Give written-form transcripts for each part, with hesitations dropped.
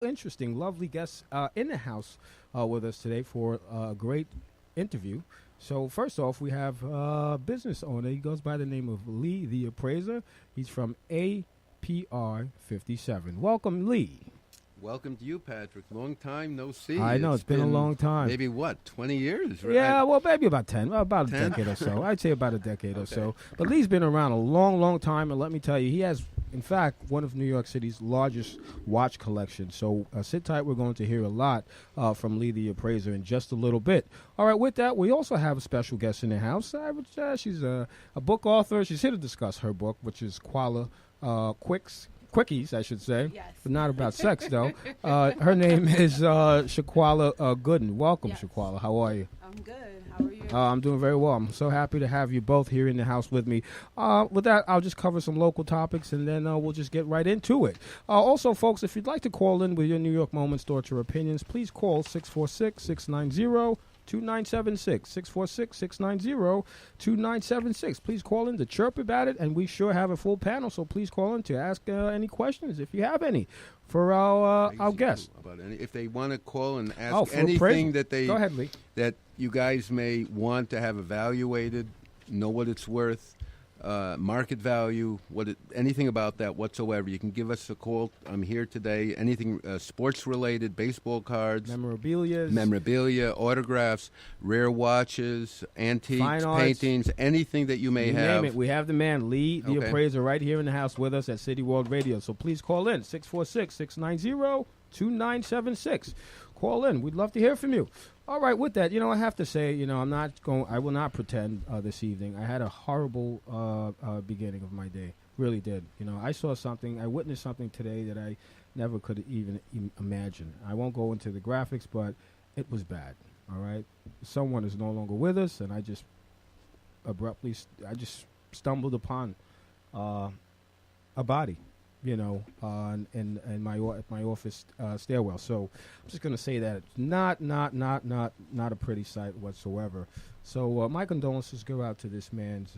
interesting, lovely guests in the house with us today for a great interview. So first off, we have business owner. He goes by the name of Lee, the appraiser. He's from APR 57. Welcome, Lee. Welcome to you, Patrick. Long time no see. I know, it's been a long time. Maybe what, 20 years? Right? Yeah, well, maybe about 10, about 10? a decade or so. I'd say about a decade or Okay. so. But Lee's been around a long, long time, and let me tell you, he has, in fact, one of New York City's largest watch collections. So sit tight. We're going to hear a lot from Lee, the appraiser, in just a little bit. All right, with that, we also have a special guest in the house. She's a book author. She's here to discuss her book, which is Quickies, I should say, Yes. but not about sex, though. Her name is Shaquala Gooden. Welcome, Yes. Shaquala. How are you? I'm good. How are you? I'm doing very well. I'm so happy to have you both here in the house with me. With that, I'll just cover some local topics, and then we'll just get right into it. Also, folks, if you'd like to call in with your New York moments, thoughts, or opinions, please call 646-690-2976. 646-690-2976. Please call in to chirp about it, and we sure have a full panel, so please call in to ask any questions if you have any for our guests. If they want to call and Oh, ask for anything appraisal. Go ahead, Lee. that you guys may want to have evaluated, know what it's worth, market value, anything about that whatsoever, you can give us a call. I'm here today. Anything sports-related, baseball cards, memorabilia, autographs, rare watches, antiques, Fine arts, paintings, anything that you may have. Name it. We have the man, Lee, the Okay. appraiser, right here in the house with us at City World Radio. So please call in, 646-690-2976. Call in. We'd love to hear from you. All right, with that, I have to say, I will not pretend this evening. I had a horrible beginning of my day. Really did. I witnessed something today that I never could even imagine. I won't go into the graphics, but it was bad. All right? Someone is no longer with us, and I just stumbled upon a body, in my office stairwell. So I'm just going to say that it's not a pretty sight whatsoever. So my condolences go out to this man's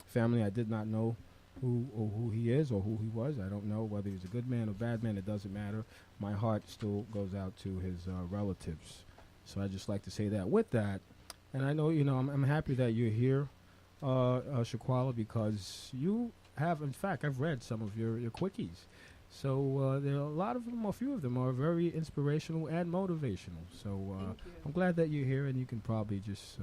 family. I did not know who he is or who he was. I don't know whether he's a good man or bad man. It doesn't matter. My heart still goes out to his relatives. So I just like to say that. With that, and I know I'm happy that you're here, Shaquala, because you have, in fact, I've read some of your quickies. So there are a few of them are very inspirational and motivational. So Thank you. I'm glad that you're here, and you can probably just,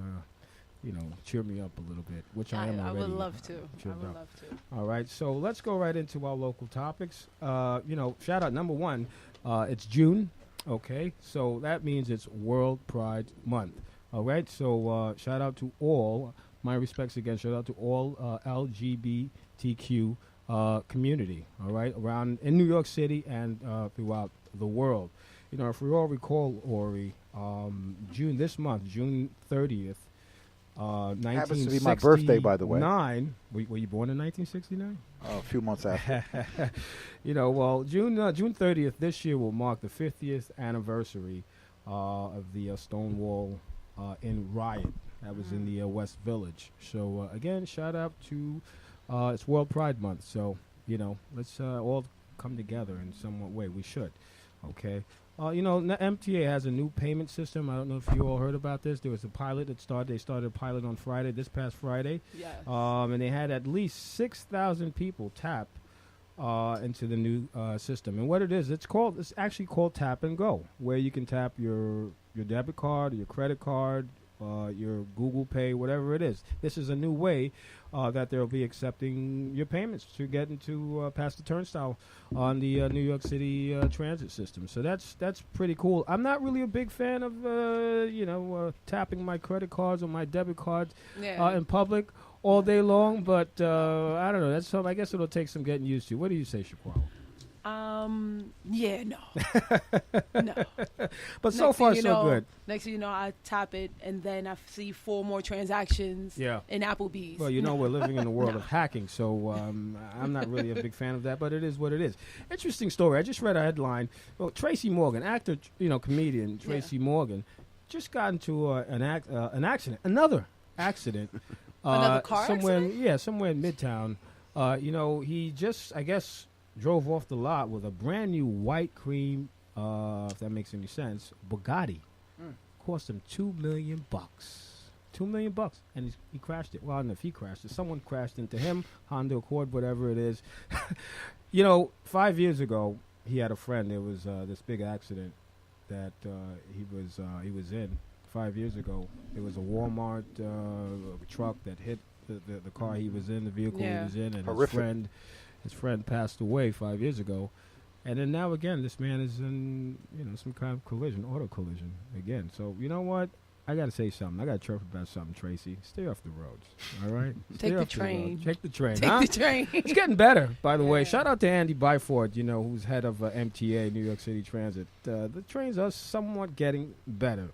cheer me up a little bit, which I am already. I would love to. cheered up. All right, so let's go right into our local topics. Shout out number one, it's June, okay? So that means it's World Pride Month. All right, so shout out to all, my respects again, shout out to all LGBTQ community, all right, around in New York City and throughout the world. If we all recall, Ori, June 30th, Happens to be my birthday, by the way. Were you born in 1969? A few months after. June 30th this year will mark the 50th anniversary of the Stonewall in riot that was in the West Village. So again, shout out to it's World Pride Month. So let's all come together in some way. We should. Okay. MTA has a new payment system. I don't know if you all heard about this. There was a pilot that started. They started a pilot on Friday, this past Friday. Yes. And they had at least 6,000 people tap into the new system. And what it is, it's actually called Tap and Go, where you can tap your debit card, or your credit card, your Google Pay, whatever it is. This is a new way that they'll be accepting your payments to get into past the turnstile on the New York City transit system. So that's pretty cool. I'm not really a big fan of tapping my credit cards or my debit cards in public all day long, but I don't know. That's something. I guess it'll take some getting used to. What do you say, Shaquan? No. But so far, so good. Next thing you know, I tap it, and then I see 4 more transactions in Applebee's. Well, we're living in a world of hacking, so I'm not really a big fan of that, but it is what it is. Interesting story. I just read a headline. Well, Tracy Morgan, actor, comedian Tracy Morgan, just got into an accident. Another accident. Another car accident? Yeah, somewhere in Midtown. He just, I guess, drove off the lot with a brand new white cream if that makes any sense. Bugatti cost him $2 million. $2 million, and he crashed it. Well, I don't know if he crashed it. Someone crashed into him, Honda Accord, whatever it is. 5 years ago, he had a friend. There was this big accident that he was in 5 years ago. It was a Walmart truck that hit the car he was in, the vehicle he was in, and his friend passed away 5 years ago. And then now again, this man is in some kind of auto collision again. So you know what? I got to say something. I got to chirp about something, Tracy. Stay off the roads, all right? Take the train. Take the train. Take the train. It's getting better, by the way. Shout out to Andy Byford, who's head of MTA, New York City Transit. The trains are somewhat getting better.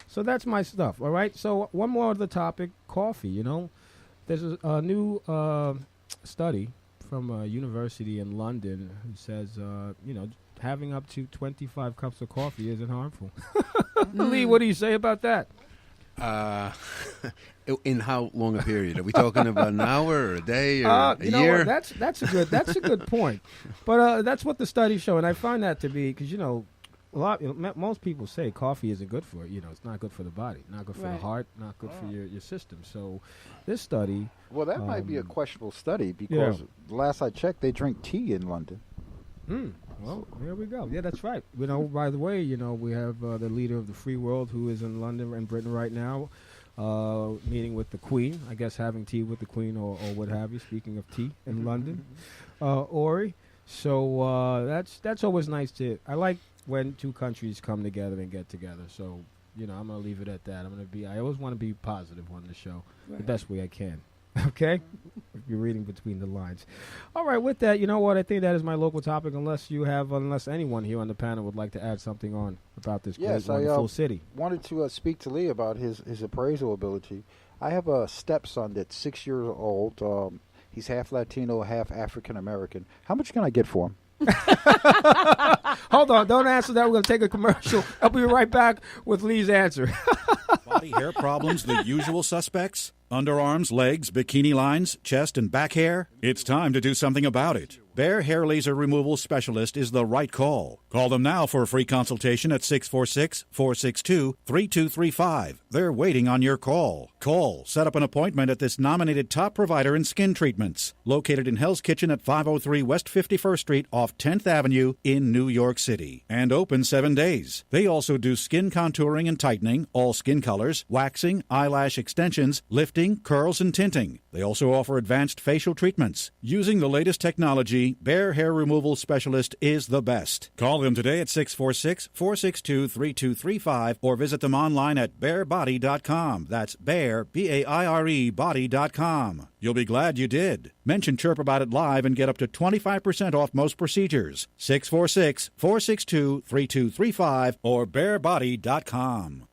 So that's my stuff, all right? So one more other topic, coffee, There's a new study from a university in London who says, having up to 25 cups of coffee isn't harmful. Lee, what do you say about that? In how long a period? Are we talking about an hour or a day or a year? That's a good point. But that's what the studies show, and I find that to be because most people say coffee isn't good for it's not good for the body, not good for the heart, not good for your system. So this study, well, that might be a questionable study because last I checked, they drink tea in London. Well, there we go. Yeah, that's right. By the way, we have the leader of the free world who is in London and Britain right now, meeting with the Queen. I guess having tea with the Queen or what have you. Speaking of tea in London, Ori. So that's always nice to. I like when two countries come together and get together. So I'm gonna leave it at that. I always want to be positive on the show, the best way I can. Okay? If you're reading between the lines. All right, with that, you know what? I think that is my local topic, unless anyone here on the panel would like to add something on about this great, wonderful city. Wanted to speak to Lee about his appraisal ability. I have a stepson that's 6 years old. He's half Latino, half African American. How much can I get for him? Hold on, don't answer that. We're going to take a commercial. I'll be right back with Lee's answer. Body hair problems, the usual suspects? Underarms, legs, bikini lines, chest, and back hair? It's time to do something about it. Bear Hair Laser Removal Specialist is the right call. Call them now for a free consultation at 646-462-3235. They're waiting on your call. Call. Set up an appointment at this nominated top provider in skin treatments. Located in Hell's Kitchen at 503 West 51st Street off 10th Avenue in New York City. And open 7 days. They also do skin contouring and tightening, all skin colors, waxing, eyelash extensions, lifting, curls, and tinting. They also offer advanced facial treatments. Using the latest technology, Bear Hair Removal Specialist is the best. Call them today at 646-462-3235 or visit them online at bearbody.com. That's bear, B-A-I-R-E, body.com. You'll be glad you did. Mention Chirp About It Live and get up to 25% off most procedures. 646-462-3235 or bearbody.com.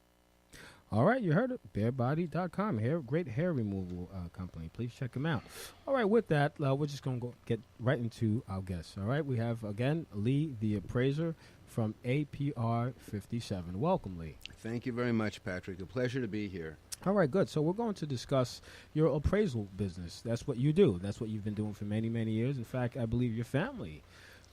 All right, you heard it. Bearbody.com, great hair removal company. Please check them out. All right, with that, we're just going to get right into our guests. All right, we have, again, Lee, the appraiser from APR 57. Welcome, Lee. Thank you very much, Patrick. A pleasure to be here. All right, good. So we're going to discuss your appraisal business. That's what you do. That's what you've been doing for many, many years. In fact, I believe your family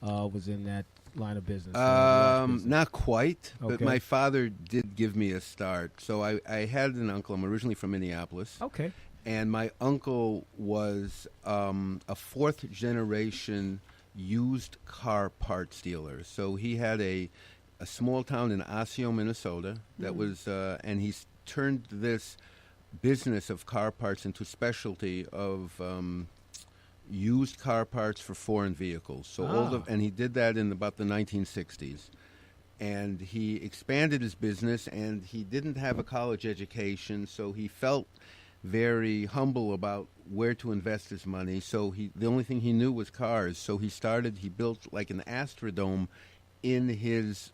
was in that line of business. Not quite, but my father did give me a start. So I had an uncle. I'm originally from Minneapolis. Okay. And my uncle was a fourth-generation used car parts dealer. So he had a small town in Osseo, Minnesota, that was, and he's turned this business of car parts into specialty of used car parts for foreign vehicles. So and he did that in about the 1960s. And he expanded his business, and he didn't have a college education, so he felt very humble about where to invest his money. So the only thing he knew was cars. So he built like an Astrodome in his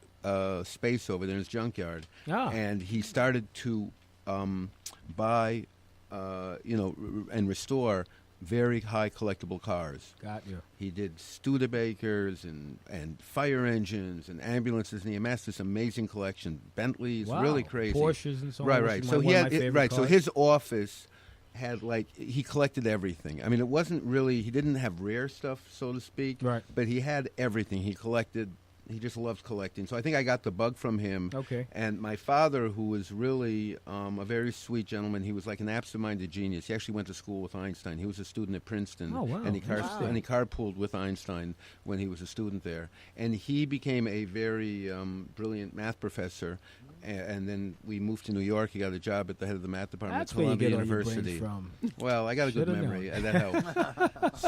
space over there in his junkyard. And he started to buy, and restore very high collectible cars. Got you. He did Studebakers and fire engines and ambulances, and he amassed this amazing collection. Bentleys, really crazy. Porsches and so on. Right. So he had So his office had he collected everything. I mean, it wasn't really, he didn't have rare stuff, so to speak. Right. But he had everything. He collected He just loved collecting. So I think I got the bug from him. Okay. And my father, who was really a very sweet gentleman, he was like an absent-minded genius. He actually went to school with Einstein. He was a student at Princeton. Oh, wow. And he, Wow. and he carpooled with Einstein when he was a student there. And he became a very brilliant math professor. And then we moved to New York. He got a job at the head of the math department That's at where you Columbia get all your University. brains from. Well, I got a good Shoulda memory. known. That helps.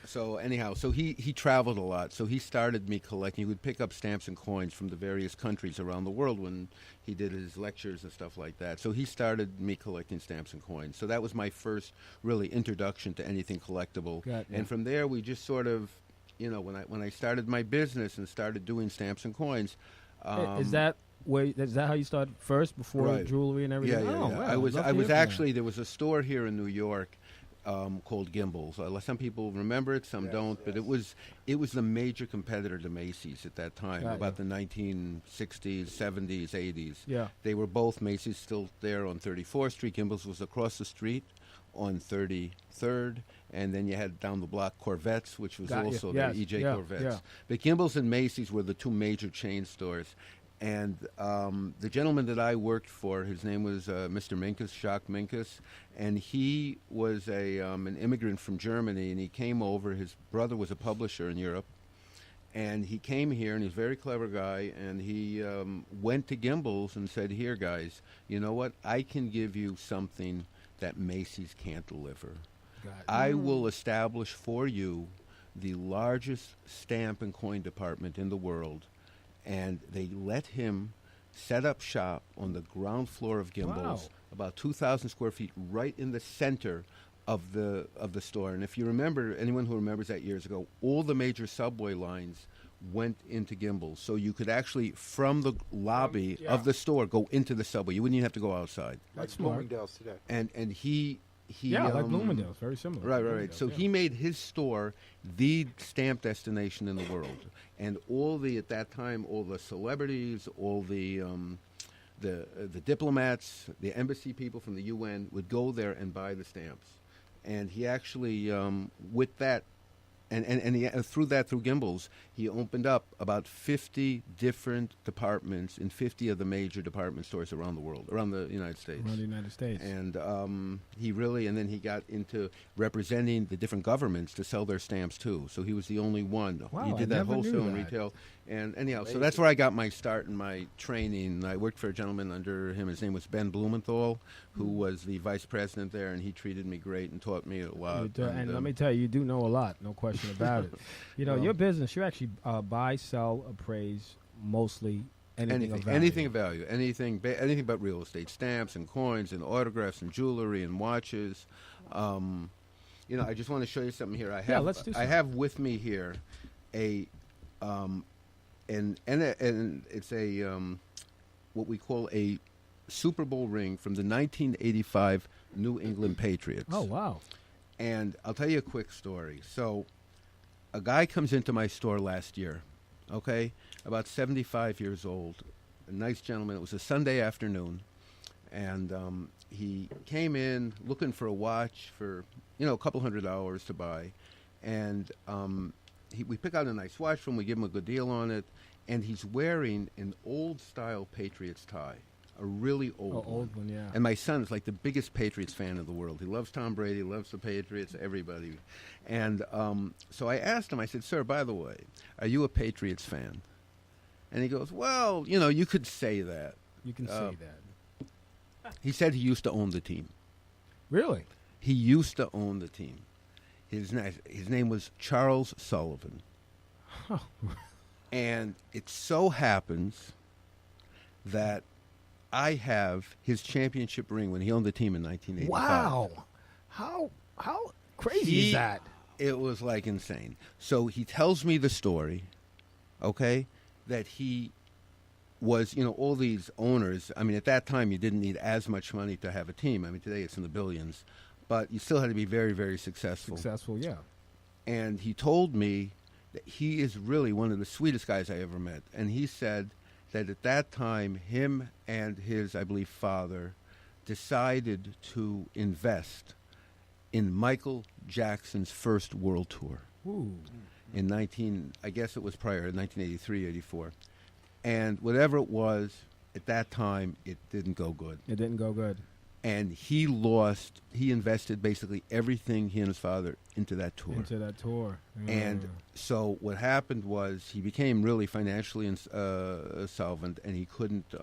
So anyhow, so he traveled a lot. So he started me collecting. He would pick up stamps and coins from the various countries around the world when he did his lectures and stuff like that. So he started me collecting stamps and coins. So that was my first really introduction to anything collectible. Got you. And from there, we just sort of, when I started my business and started doing stamps and coins. Is that how you started first before Right. jewelry and everything? Yeah. Oh, wow. I was Love to hear from actually, there was a store here in New York called Gimbels. Some people remember it, some don't, but it was the major competitor to Macy's at that time, Got about you. the 1960s, 70s, 80s. Yeah. They were both, Macy's still there on 34th Street. Gimbels was across the street on 33rd, and then you had down the block Corvettes, which was Got you. also Yes. there, EJ Yeah, Corvettes. yeah. But Gimbels and Macy's were the two major chain stores. And the gentleman that I worked for, his name was Mr. Minkus, Jacques Minkus, and he was an immigrant from Germany, and he came over. His brother was a publisher in Europe, and he came here, and he's a very clever guy, and he went to Gimbels and said, "Here, guys, you know what? I can give you something that Macy's can't deliver. Got it. I will establish for you the largest stamp and coin department in the world." And they let him set up shop on the ground floor of Gimbels, Wow. about 2,000 square feet, right in the center of the store. And if you remember, anyone who remembers that years ago, all the major subway lines went into Gimbels. So you could actually, from the lobby yeah. of the store, go into the subway. You wouldn't even have to go outside. That's Like smart. Bloomingdale's today. And he Yeah, like Bloomingdale's. Very similar. Right. Bloomingdale's, So yeah. he made his store the stamp destination in the world, and at that time, all the celebrities, all the diplomats, the embassy people from the UN would go there and buy the stamps. And he actually, with that, and he, through Gimbels, he opened up about 50 different departments in 50 of the major department stores around the world, around the United States. Around the United States. And and then he got into representing the different governments to sell their stamps too. So he was the only one. Wow, he I did that never knew wholesale and that. retail. And anyhow, so that's where I got my start in my training. I worked for a gentleman under him. His name was Ben Blumenthal, who was the vice president there, and he treated me great and taught me a lot. You do- and let me tell you, you do know a lot, no question about it. You know, your business, you actually buy, sell, appraise mostly anything of value. anything of value, anything but real estate, stamps and coins and autographs and jewelry and watches. I just want to show you something here. Let's do I something. have with me here and it's what we call a Super Bowl ring from the 1985 New England Patriots. Oh, wow. And I'll tell you a quick story. So, a guy comes into my store last year, okay, about 75 years old, a nice gentleman. It was a Sunday afternoon, and he came in looking for a watch for, a couple $100 to buy, and we pick out a nice watch from him, we give him a good deal on it, and he's wearing an old-style Patriots tie, a really old one. Yeah. And my son is like the biggest Patriots fan in the world. He loves Tom Brady, loves the Patriots, everybody. And so I asked him, I said, "Sir, by the way, are you a Patriots fan?" And he goes, "Well, you could say that." You can say that. He said he used to own the team. Really? He used to own the team. His name was Charles Sullivan. And it so happens that I have his championship ring when he owned the team in 1985. Wow. How crazy is that? It was like insane. So he tells me the story, okay, that he was, all these owners. I mean, at that time, you didn't need as much money to have a team. I mean, today it's in the billions. But you still had to be very, very successful. Successful, yeah. And he told me that he is really one of the sweetest guys I ever met. And he said that at that time, him and his, I believe, father decided to invest in Michael Jackson's first world tour. Ooh. in 19. I guess it was prior, 1983, 84, and whatever it was at that time, it didn't go good. It didn't go good. And he invested basically everything, he and his father, into that tour. And so what happened was he became really financially solvent, and he couldn't.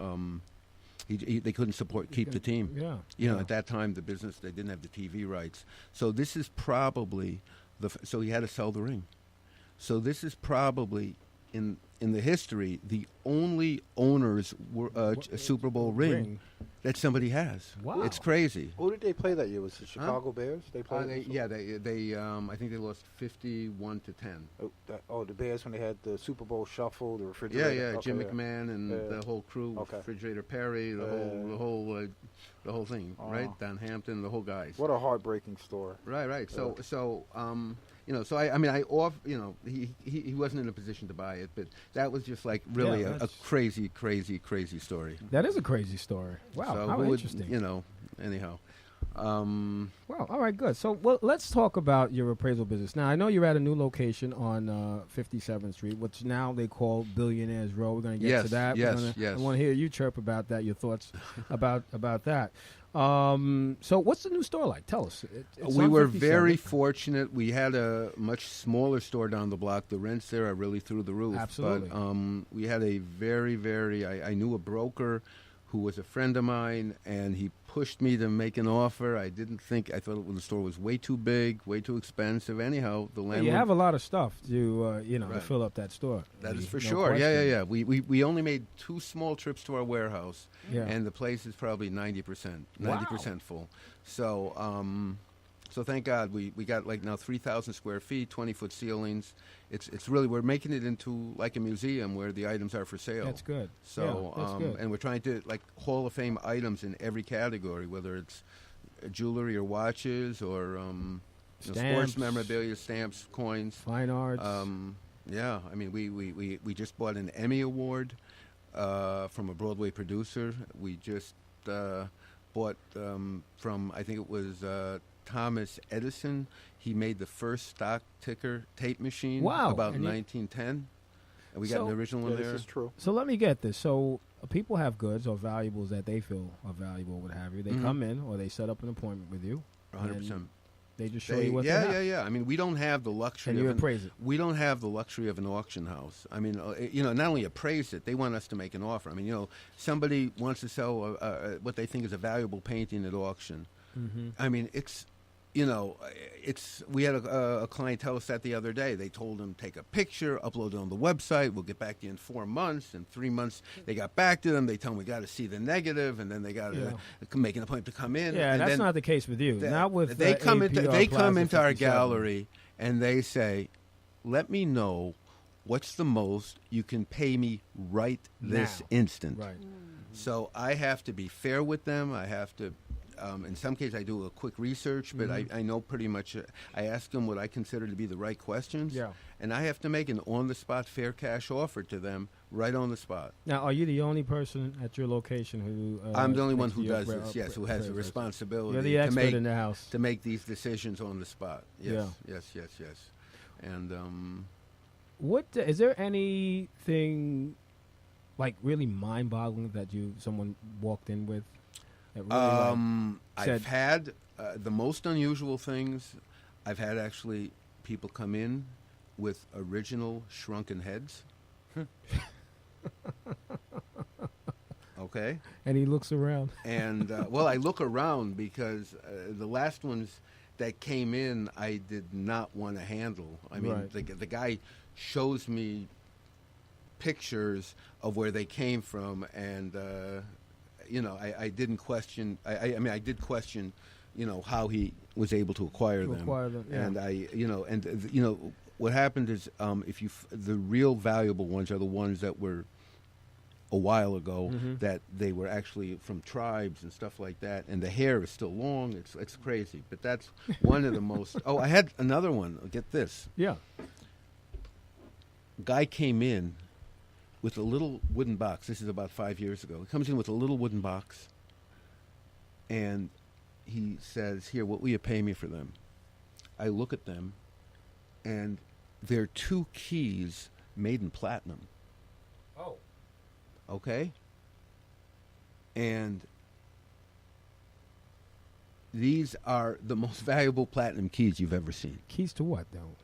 They couldn't keep the team. Yeah. You know, at that time, the business, they didn't have the TV rights. So this is probably so he had to sell the ring. So this is probably in the history the only owner's Super Bowl ring that somebody has. Wow. It's crazy. Who did they play that year? Was it Chicago Bears? They played. They I think they lost 51-10. The Bears when they had the Super Bowl shuffle, the refrigerator. Yeah, Jim McMahon and the whole crew, Refrigerator Perry, the whole thing, right? Don Hampton, the whole guys. What a heartbreaking story. Right. So he wasn't in a position to buy it, but that was just like really a crazy story. That is a crazy story. Wow, so how interesting. Anyhow. Well, all right, good. So, let's talk about your appraisal business. Now, I know you're at a new location on 57th Street, which now they call Billionaires Row. We're going to get to that. Yes. I want to hear you chirp about that, your thoughts about that. So what's the new store like? Tell us. We were very fortunate. We had a much smaller store down the block. The rents there are really through the roof. Absolutely. But we had a very, I knew a broker who was a friend of mine, and he pushed me to make an offer. I thought the store was way too big, way too expensive. Anyhow, the landlord... You have a lot of stuff to fill up that store. That is for sure. Question. Yeah. We only made 2 small trips to our warehouse, and the place is probably 90% full. So thank God we got like now 3,000 square feet, 20-foot ceilings. It's really, we're making it into like a museum where the items are for sale. That's good. So that's good. And we're trying to like Hall of Fame items in every category, whether it's jewelry or watches or sports memorabilia, stamps, coins, fine arts. Yeah, I mean we just bought an Emmy Award from a Broadway producer. We just bought from, I think it was Thomas Edison. He made the first stock ticker tape machine about 1910. And we got an original one there. This is true. So let me get this. So people have goods or valuables that they feel are valuable, what have you. They come in or they set up an appointment with you. 100%. They just show you what they have. Yeah. I mean, we don't have the luxury and you appraise it. We don't have the luxury of an auction house. I mean, not only appraise it, they want us to make an offer. I mean, somebody wants to sell what they think is a valuable painting at auction. Mm-hmm. I mean, we had a client tell us that the other day. They told him, take a picture, upload it on the website. We'll get back to you in 4 months. In 3 months, they got back to them. They told them we got to see the negative, and then they got to make an appointment to come in. Yeah, and that's not the case with you. Not with they come APR into our gallery and they say, "Let me know what's the most you can pay me right this instant." Right. So I have to be fair with them. I have to. In some cases, I do a quick research, but I know pretty much. I ask them what I consider to be the right questions, and I have to make an on-the-spot fair cash offer to them right on the spot. Now, are you the only person at your location who? I'm the only one who does this. Yes, who has the responsibility. You're the expert in the house to make these decisions on the spot. Yes. And what is there anything like really mind-boggling that someone walked in with? Really I've had the most unusual things. I've had actually people come in with original shrunken heads. Okay. And he looks around. And I look around because the last ones that came in, I did not want to handle. I mean, the guy shows me pictures of where they came from, and I didn't question. I mean, I did question, how he was able to acquire them. And what happened is, the real valuable ones are the ones that were a while ago, that they were actually from tribes and stuff like that, and the hair is still long. It's crazy, but that's one of the most. Oh, I had another one. Get this. Yeah. Guy came in with a little wooden box. This is about 5 years ago. He comes in with a little wooden box, and he says, "Here, what will you pay me for them?" I look at them, and they're 2 keys made in platinum. Oh. Okay? And these are the most valuable platinum keys you've ever seen. Keys to what, though?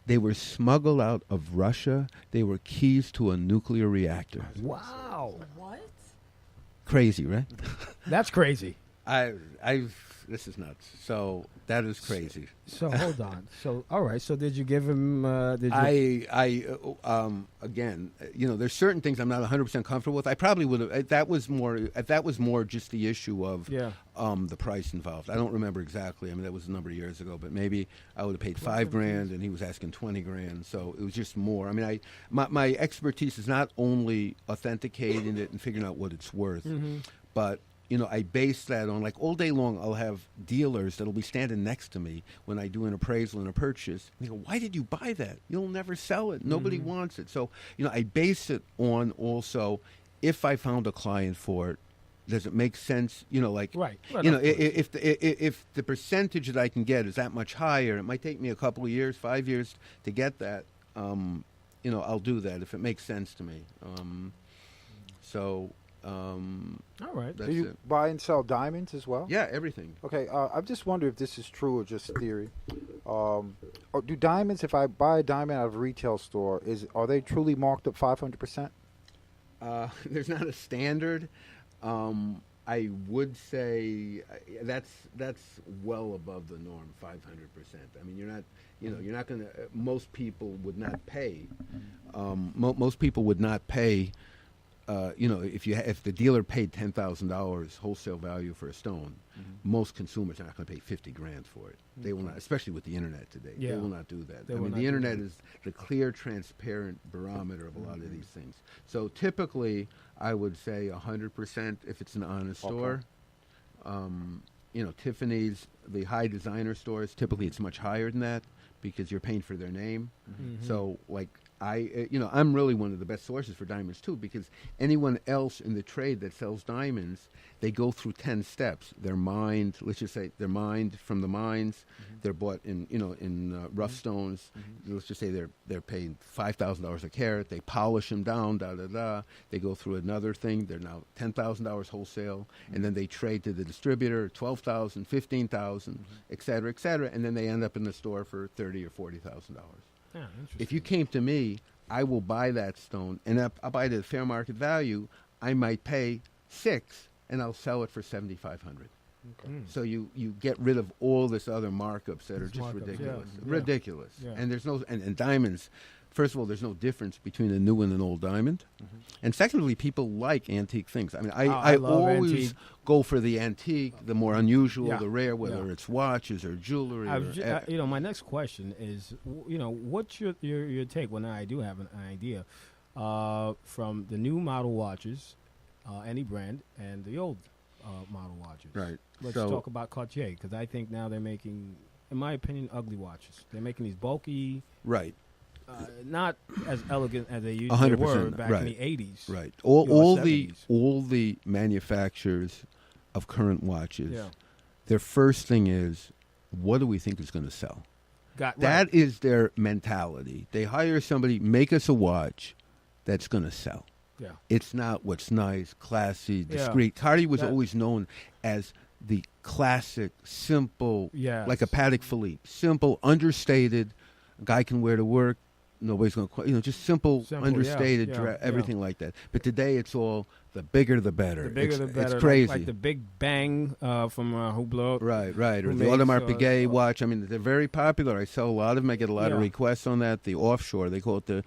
They were smuggled out of Russia. They were keys to a nuclear reactor. Wow. What? Crazy, right? That's crazy. This is nuts. So that is crazy. So hold on. So all right. So did you give him? Did you? Again, there's certain things I'm not 100% comfortable with. I probably would have. That was more just the issue of the price involved. I don't remember exactly. I mean, that was a number of years ago. But maybe I would have paid $5,000 and he was asking $20,000. So it was just more. I mean, my expertise is not only authenticating it and figuring out what it's worth, but I base that on, like, all day long I'll have dealers that'll be standing next to me when I do an appraisal and a purchase. And they go, why did you buy that? You'll never sell it. Nobody wants it. So, I base it on also, if I found a client for it, does it make sense? Right. If the percentage that I can get is that much higher, it might take me a couple of years, 5 years to get that. I'll do that if it makes sense to me. All right. Do you buy and sell diamonds as well? Yeah, everything. Okay, I just wonder if this is true or just theory. Or do diamonds, if I buy a diamond out of a retail store, are they truly marked up 500%? There's not a standard. I would say that's well above the norm, 500%. I mean, you're not going to. Most people would not pay. Most people would not pay. If the dealer paid $10,000 wholesale value for a stone, most consumers are not going to pay $50,000 for it. They will not, especially with the internet today. They will not do that. The internet is the clear, transparent barometer of a lot of these things. So typically, I would say 100% if it's an honest store. Tiffany's, the high designer stores, typically it's much higher than that because you're paying for their name. So, like, I'm really one of the best sources for diamonds too, because anyone else in the trade that sells diamonds, they go through 10 steps. They're mined. Let's just say they're mined from the mines. They're bought in rough stones. Let's just say they're paying $5,000 a carat. They polish them down. They go through another thing. They're now $10,000 wholesale, and then they trade to the distributor $12,000, $15,000, et cetera, and then they end up in the store for $30,000 or $40,000. Yeah, if you came to me, I will buy that stone, and I'll buy it at fair market value. I might pay $6,000, and I'll sell it for $7,500. Okay. So you get rid of all this other markups that are just ridiculous. Ridiculous. Yeah. And there's and diamonds. First of all, there's no difference between a new and an old diamond. And secondly, people like antique things. I mean, I always antique. Go for the antique, the more unusual, the rare, whether it's watches or jewelry. My next question is, what's your take? Well, now I do have an idea from the new model watches, any brand, and the old model watches. Right. Let's talk about Cartier, because I think now they're making, in my opinion, ugly watches. They're making these bulky. Right. Not as elegant as they usually were back in the 80s. Right. All the manufacturers of current watches, their first thing is, what do we think is going to sell? That is their mentality. They hire somebody, make us a watch that's going to sell. Yeah. It's not what's nice, classy, discreet. Cartier was always known as the classic, simple, like a Patek Philippe. Simple, understated, a guy can wear to work. Nobody's going to, just simple understated, everything like that. But today it's all the bigger the better. The bigger the better. It's crazy. Like the Big Bang from Hublot. Right. Or the Audemars Piguet watch. I mean, they're very popular. I sell a lot of them. I get a lot of requests on that. The offshore, they call it the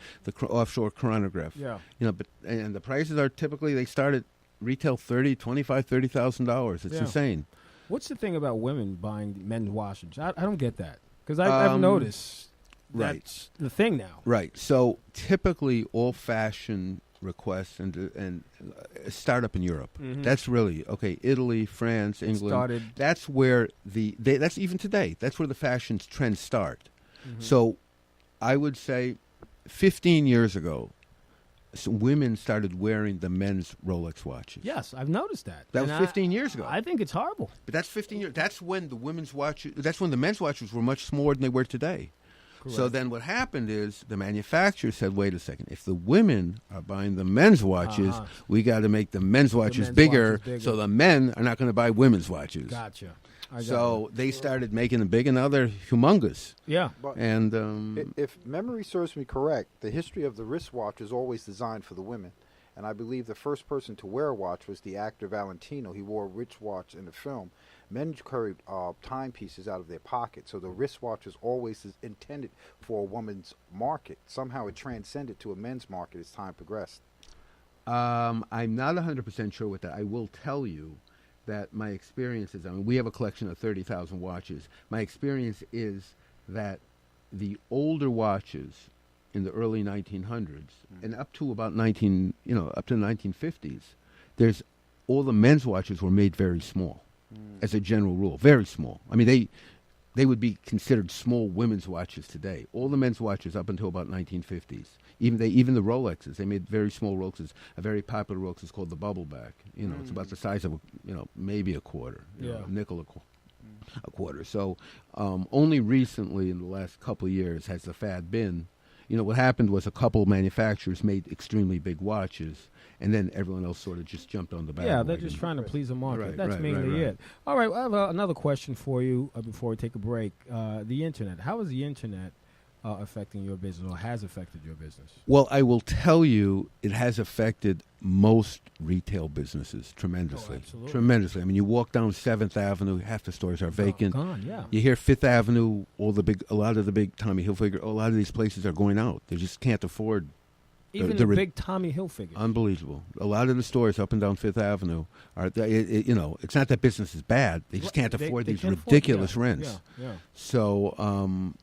offshore chronograph. Yeah. And the prices are typically, they start at retail $30,000. It's insane. What's the thing about women buying men's watches? I don't get that. Because I've noticed. That's the thing now. Right. So typically all fashion requests and start up in Europe. That's really, Italy, France, England. That's where that's even today. That's where the fashion trends start. So I would say 15 years ago, women started wearing the men's Rolex watches. Yes, I've noticed that. That was 15 years ago. I think it's horrible. But that's 15 years. That's when the women's watches, that's when the men's watches were much smaller than they were today. So then what happened is the manufacturer said, wait a second, if the women are buying the men's watches, we got to make the men's watches bigger, so the men are not going to buy women's watches. Gotcha. So they started making them big, and now they're humongous. Yeah. But And if memory serves me correct, the history of the wristwatch was always designed for the women. And I believe the first person to wear a watch was the actor Valentino. He wore a wristwatch in the film. Men carried timepieces out of their pocket, so the wristwatch was always intended for a woman's market. Somehow it transcended to a men's market as time progressed. I'm not 100% sure with that. I will tell you that my experience is, I mean, we have a collection of 30,000 watches. My experience is that the older watches in the early 1900s and up to about up to the 1950s, all the men's watches were made very small, as a general rule, very small. I mean, they would be considered small women's watches today. All the men's watches up until about 1950s. Even the Rolexes, they made very small Rolexes. A very popular Rolex is called the Bubbleback. It's about the size of maybe a quarter, a nickel a quarter. So only recently, in the last couple of years, has the fad been. What happened was a couple manufacturers made extremely big watches, and then everyone else sort of just jumped on the back. Yeah, they're just trying to please the market. Right, That's mainly it. All right, I have another question for you before we take a break. The Internet. How is the Internet affecting your business, or has affected your business? Well, I will tell you, it has affected most retail businesses tremendously. Absolutely. Tremendously. I mean, you walk down 7th Avenue, half the stores are vacant. Gone, yeah. You hear 5th Avenue, a lot of the big Tommy Hilfiger, a lot of these places are going out. They just can't afford. Even the big Tommy Hilfiger. Unbelievable. A lot of the stores up and down 5th Avenue are, it's not that business is bad. They just can't afford these ridiculous rents. Yeah. So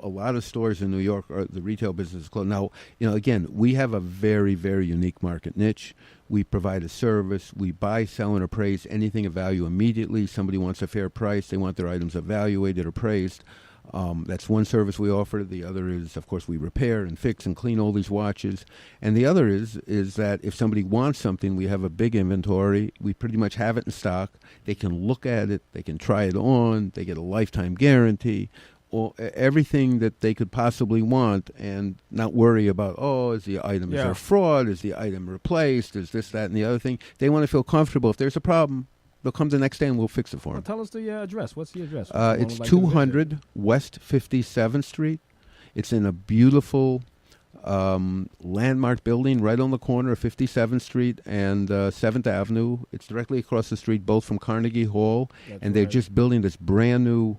a lot of stores in New York, the retail business is closed. Now, again, we have a very, very unique market niche. We provide a service. We buy, sell, and appraise anything of value immediately. Somebody wants a fair price. They want their items evaluated, appraised. That's one service we offer. The other is, of course, we repair and fix and clean all these watches. And the other is that if somebody wants something, we have a big inventory. We pretty much have it in stock. They can look at it. They can try it on. They get a lifetime guarantee. Or everything that they could possibly want, and not worry about, is the item, is there fraud, is the item replaced, is this, that, and the other thing. They want to feel comfortable. If there's a problem, they'll come the next day and we'll fix it for them. Tell us the address. What's the address? It's 200 West 57th Street. It's in a beautiful landmark building right on the corner of 57th Street and 7th Avenue. It's directly across the street, both from Carnegie Hall, they're just building this brand new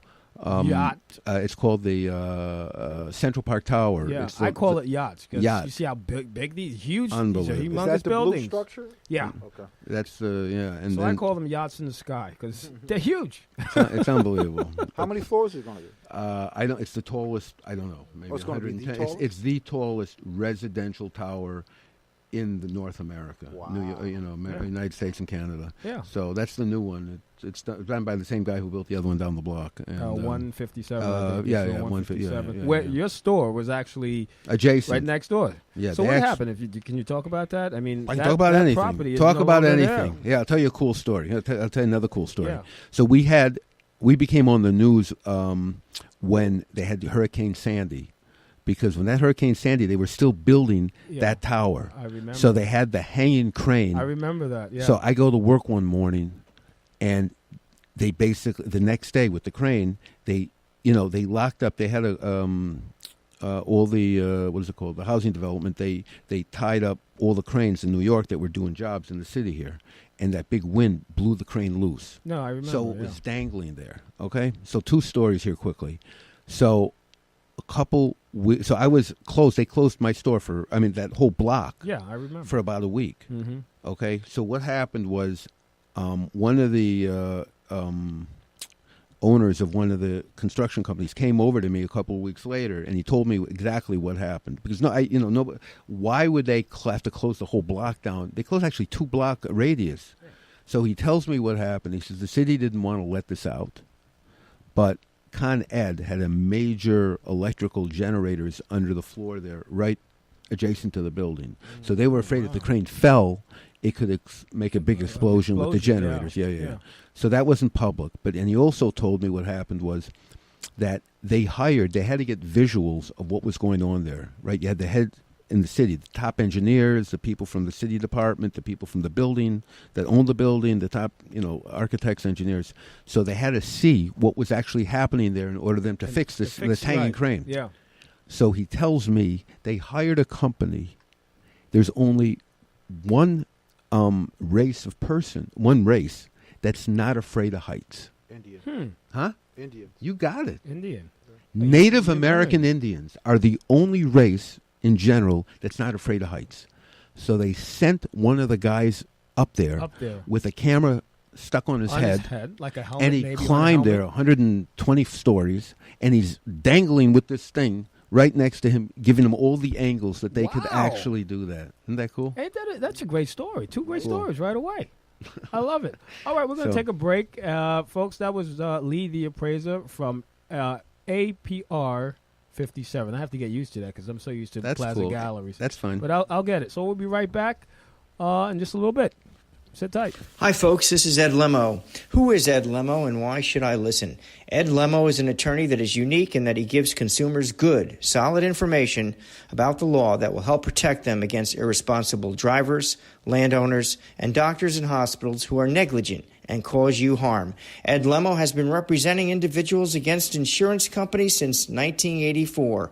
yacht. It's called the Central Park Tower. Yeah, I call it yachts because you see how big these huge, unbelievable. These are humongous Is that the buildings. blue structure? Yeah. Okay. That's and so then I call them yachts in the sky because they're huge. it's unbelievable. How many floors is it going to be? I don't. It's the tallest. I don't know. Maybe it's going to be the 110. tallest? It's the tallest residential tower in the North America. Wow. United States and Canada. Yeah. So that's the new one. It's done by the same guy who built the other one down the block. And, 157. 157. Where your store was actually adjacent, right next door. Yeah. So what happened? Can you talk about that? I mean, I can talk about anything. Property talk is no about longer anything. there. Yeah, I'll tell you a cool story. I'll tell you another cool story. Yeah. So we became on the news when they had Hurricane Sandy. Because when that Hurricane Sandy, they were still building that tower. I remember. So they had the hanging crane. I remember that, yeah. So I go to work one morning, and they basically, the next day with the crane, they locked up, they had all the, what is it called, the housing development, they tied up all the cranes in New York that were doing jobs in the city here. And that big wind blew the crane loose. No, I remember. So it was dangling there, okay? So two stories here quickly. So so I was closed. They closed my store that whole block. Yeah, I remember. For about a week. Mm-hmm. Okay, so what happened was one of the owners of one of the construction companies came over to me a couple of weeks later, and he told me exactly what happened. Because why would they have to close the whole block down? They closed actually 2-block radius. Yeah. So he tells me what happened. He says the city didn't want to let this out, but Con Ed had a major electrical generators under the floor there, right adjacent to the building. So they were afraid if the crane fell, it could make a big explosion with the generators. Yeah. So that wasn't public. And he also told me what happened was that they had to get visuals of what was going on there, right? You had the head in the city, the top engineers, the people from the city department, the people from the building that owned the building, the top, architects, engineers. So they had to see what was actually happening there in order for them to fix this hanging crane. Yeah. So he tells me they hired a company. There's only one race that's not afraid of heights. Indian. Huh? Indian. You got it. Indian. Native American Indians are the only race in general that's not afraid of heights. So they sent one of the guys up there with a camera stuck on his head, like a helmet, and he maybe climbed there 120 stories, and he's dangling with this thing right next to him, giving him all the angles that they could actually do that. Isn't that cool? Ain't that's a great story. Two great stories right away. I love it. All right, we're going to take a break. Folks, that was Lee the Appraiser from APR 57. I have to get used to that because I'm so used to Plaza Galleries. That's fine. But I'll get it. So we'll be right back in just a little bit. Sit tight. Hi, folks. This is Ed Lemo. Who is Ed Lemo and why should I listen? Ed Lemo is an attorney that is unique in that he gives consumers good, solid information about the law that will help protect them against irresponsible drivers, landowners, and doctors and hospitals who are negligent and cause you harm. Ed Lemo has been representing individuals against insurance companies since 1984.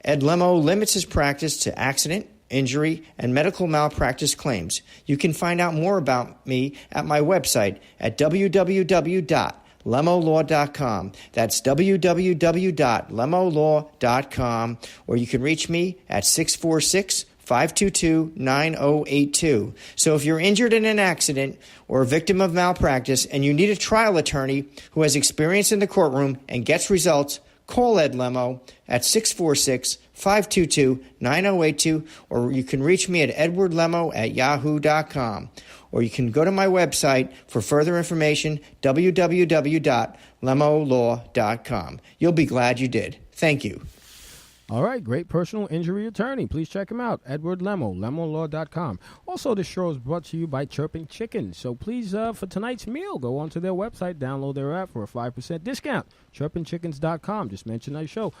Ed Lemo limits his practice to accident, injury, and medical malpractice claims. You can find out more about me at my website at www.lemolaw.com. That's www.lemolaw.com, or you can reach me at 646-522-9082. So if you're injured in an accident or a victim of malpractice and you need a trial attorney who has experience in the courtroom and gets results, call Ed Lemo at 646-522-9082, or you can reach me at edwardlemo@yahoo.com. Or you can go to my website for further information, www.lemolaw.com. You'll be glad you did. Thank you. All right, great personal injury attorney. Please check him out, Edward Lemo, lemolaw.com. Also, this show is brought to you by Chirping Chicken. So please, for tonight's meal, go onto their website, download their app for a 5% discount, chirpingchickens.com. Just mention the show,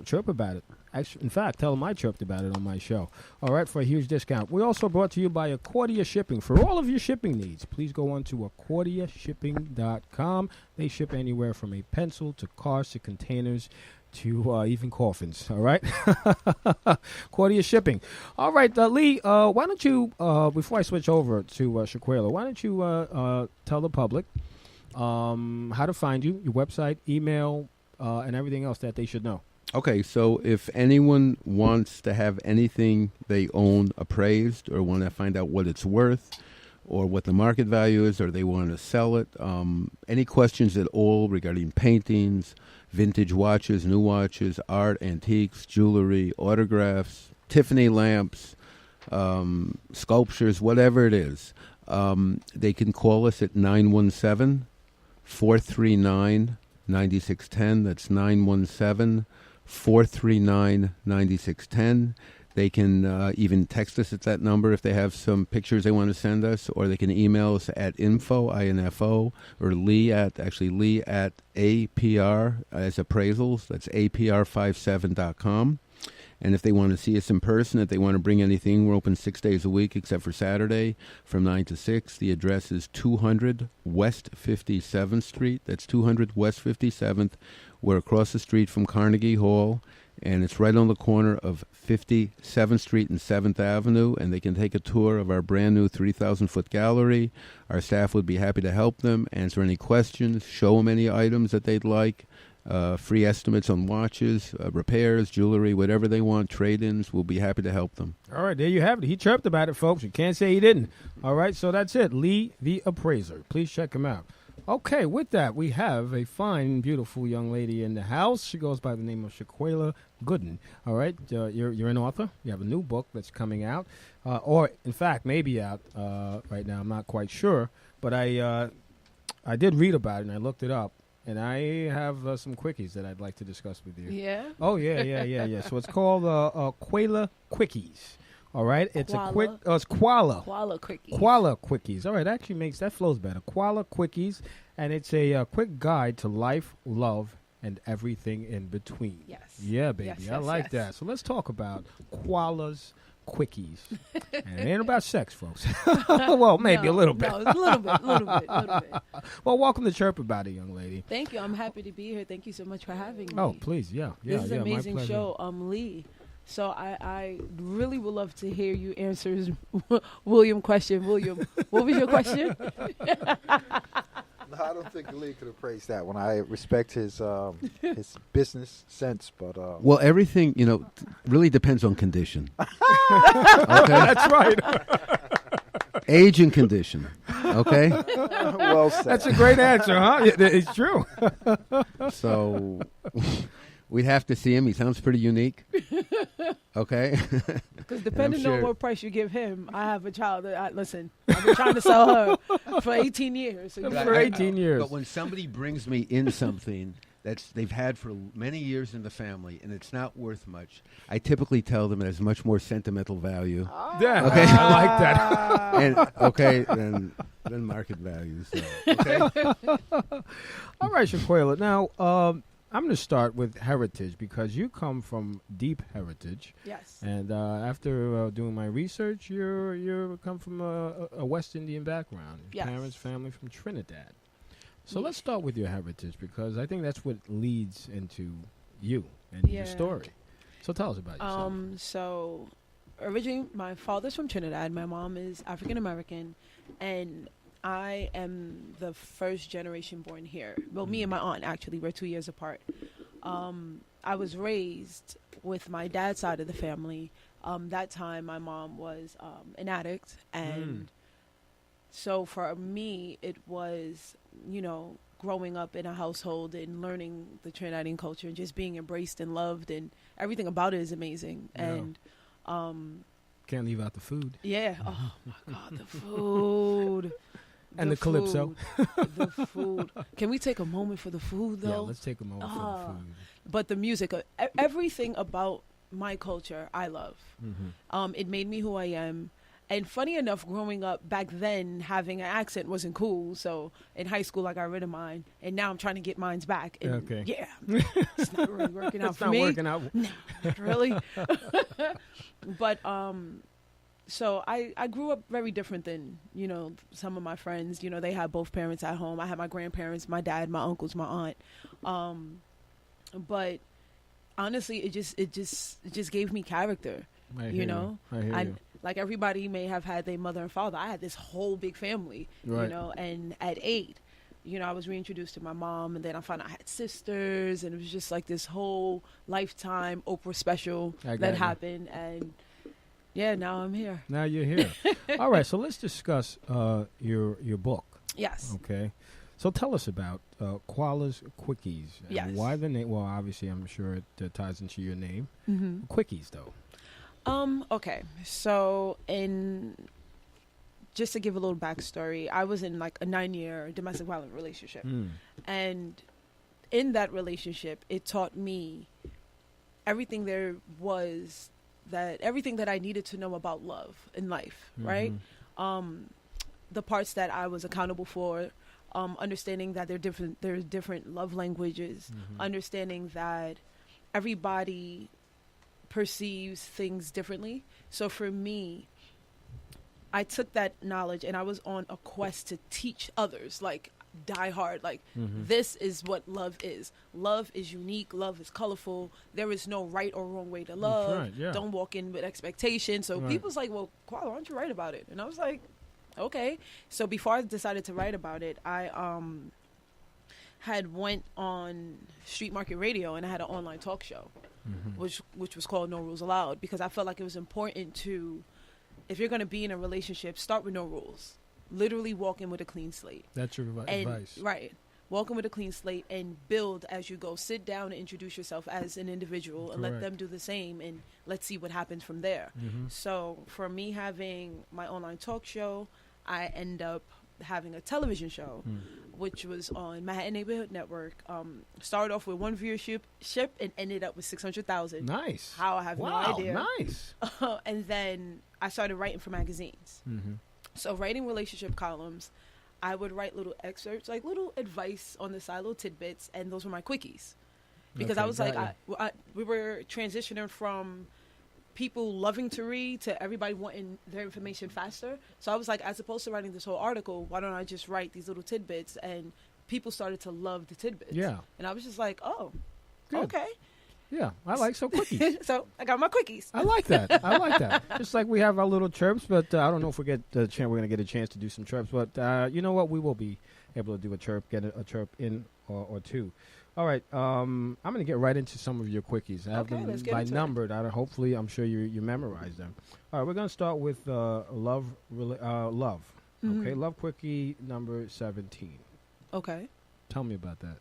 Chirp About It. Actually, in fact, tell them I chirped about it on my show. All right, for a huge discount. We're also brought to you by Accordia Shipping. For all of your shipping needs, please go on to accordiashipping.com. They ship anywhere from a pencil to cars to containers to even coffins, all right? Accordia Shipping. All right, Lee, why don't you, before I switch over to Shaquela, why don't you tell the public how to find you, your website, email, and everything else that they should know. Okay, so if anyone wants to have anything they own appraised or want to find out what it's worth or what the market value is or they want to sell it, any questions at all regarding paintings, vintage watches, new watches, art, antiques, jewelry, autographs, Tiffany lamps, sculptures, whatever it is, they can call us at 917-439-9610. That's 917-439-9610. They can even text us at that number if they have some pictures they want to send us, or they can email us at info, or Lee at APR as appraisals. That's APR57.com. And if they want to see us in person, if they want to bring anything, we're open 6 days a week except for Saturday from 9 to 6. The address is 200 West 57th Street. That's 200 West 57th. We're across the street from Carnegie Hall, and it's right on the corner of 57th Street and 7th Avenue, and they can take a tour of our brand-new 3,000-foot gallery. Our staff would be happy to help them, answer any questions, show them any items that they'd like, free estimates on watches, repairs, jewelry, whatever they want, trade-ins. We'll be happy to help them. All right, there you have it. He chirped about it, folks. You can't say he didn't. All right, so that's it. Lee the Appraiser. Please check him out. Okay, with that, we have a fine, beautiful young lady in the house. She goes by the name of Shaquela Gooden. All right, you're an author. You have a new book that's coming out, or in fact, maybe out right now. I'm not quite sure, but I did read about it and I looked it up, and I have some quickies that I'd like to discuss with you. Yeah. Oh yeah. So it's called Quaila Quickies. All right, it's Koala. it's Koala. Koala Quickies. Koala Quickies. All right, that flows better. Koala Quickies, and it's a quick guide to life, love, and everything in between. Yes. Yeah, baby. Yes, I yes, like yes. that. So let's talk about koalas, quickies. And it ain't about sex, folks. Well, maybe a little bit. No, a little bit. Well, welcome to Chirp About It, young lady. Thank you. I'm happy to be here. Thank you so much for having me. Oh, please, yeah. This is an my amazing pleasure. show, Lee. So I really would love to hear you answer his William question. William, what was your question? No, I don't think Lee could have praised that one. I respect his business sense, but Well, everything, really depends on condition. Okay? That's right. Age and condition. Okay? well said. That's a great answer, huh? It's true. So we'd have to see him. He sounds pretty unique. Okay? Because depending sure- on what price you give him, I have a child that I've been trying to sell her for 18 years. So you For never 18 know. years. But when somebody brings me in something they've had for many years in the family and it's not worth much, I typically tell them it has much more sentimental value. Yeah, Okay. I like that. And than market value. So, okay? All right, Shaquila. Now, I'm going to start with heritage because you come from deep heritage. Yes. And after doing my research, you come from a West Indian background. Your Yes. parents, family from Trinidad. So let's start with your heritage because I think that's what leads into you and your Yeah. story. So tell us about yourself. So originally my father's from Trinidad, my mom is African American, and I am the first generation born here. Well, me and my aunt actually, we're 2 years apart. I was raised with my dad's side of the family. That time my mom was an addict, and so for me it was, growing up in a household and learning the Trinidadian culture and just being embraced and loved, and everything about it is amazing. Yeah. And Can't leave out the food. yeah, oh my God, the food. And the calypso. food, the food. Can we take a moment for the food, though? Yeah, let's take a moment for the food. But the music, everything about my culture, I love. Mm-hmm. It made me who I am. And funny enough, growing up back then, having an accent wasn't cool. So in high school, I got rid of mine, and now I'm trying to get mine's back. And Okay. yeah, it's not really working out It's for not me. working out. No, not really. But so I grew up very different than, some of my friends. They had both parents at home. I had my grandparents, my dad, my uncles, my aunt. But honestly, it just gave me character. I hear You know, I hear you. like everybody may have had their mother and father. I had this whole big family, Right. and at 8, I was reintroduced to my mom, and then I found out I had sisters, and it was just like this whole lifetime Oprah special I got that you. happened, and yeah, now I'm here. Now you're here. All right, so let's discuss your book. Yes. Okay. So tell us about Koalas Quickies. And Yes. why the name? Well, obviously, I'm sure it ties into your name. Mm-hmm. Quickies, though. Okay. So just to give a little backstory, I was in like a 9-year domestic violence relationship. And in that relationship, it taught me everything everything that I needed to know about love in life, right? The parts that I was accountable for, understanding that there's different love languages, understanding that everybody perceives things differently. So for me, I took that knowledge and I was on a quest to teach others, like die hard, like this is what love is. Love is unique, love is colorful, there is no right or wrong way to love. right, yeah. Don't walk in with expectation. So Right. people's like, well, Koala, why don't you write about it? And I was like, okay. So before I decided to write about it, I had went on Street Market Radio, and I had an online talk show, which was called No Rules Allowed, because I felt like it was important to, if you're going to be in a relationship, start with no rules. Literally walk in with a clean slate. That's your And, advice. right. Walk in with a clean slate and build as you go. Sit down and introduce yourself as an individual and let Correct. them do the same, and let's see what happens from there. So for me having my online talk show, I end up having a television show, which was on Manhattan Neighborhood Network. Started off with 1 viewership and ended up with 600,000. Nice. How, I have wow, no idea. Nice. And then I started writing for magazines. So writing relationship columns, I would write little excerpts, like little advice on the side, little tidbits, and those were my quickies. because Okay, I was like, got we were transitioning from people loving to read to everybody wanting their information faster. So I was like, as opposed to writing this whole article, why don't I just write these little tidbits? And people started to love the tidbits. Yeah. And I was just like, oh, Good. okay. Yeah, I like so quickies. So I got my quickies. I like that. I like that. Just like we have our little chirps, but I don't know if we get the chance. We're going to get a chance to do some chirps, but you know what? We will be able to do a chirp, get a chirp in or two. All right. I'm going to get right into some of your quickies. I have Okay, let's them get by into it. numbered. Hopefully, I'm sure you memorize them. All right. We're going to start with love. Love. Okay. Love quickie number 17. Okay. Tell me about that.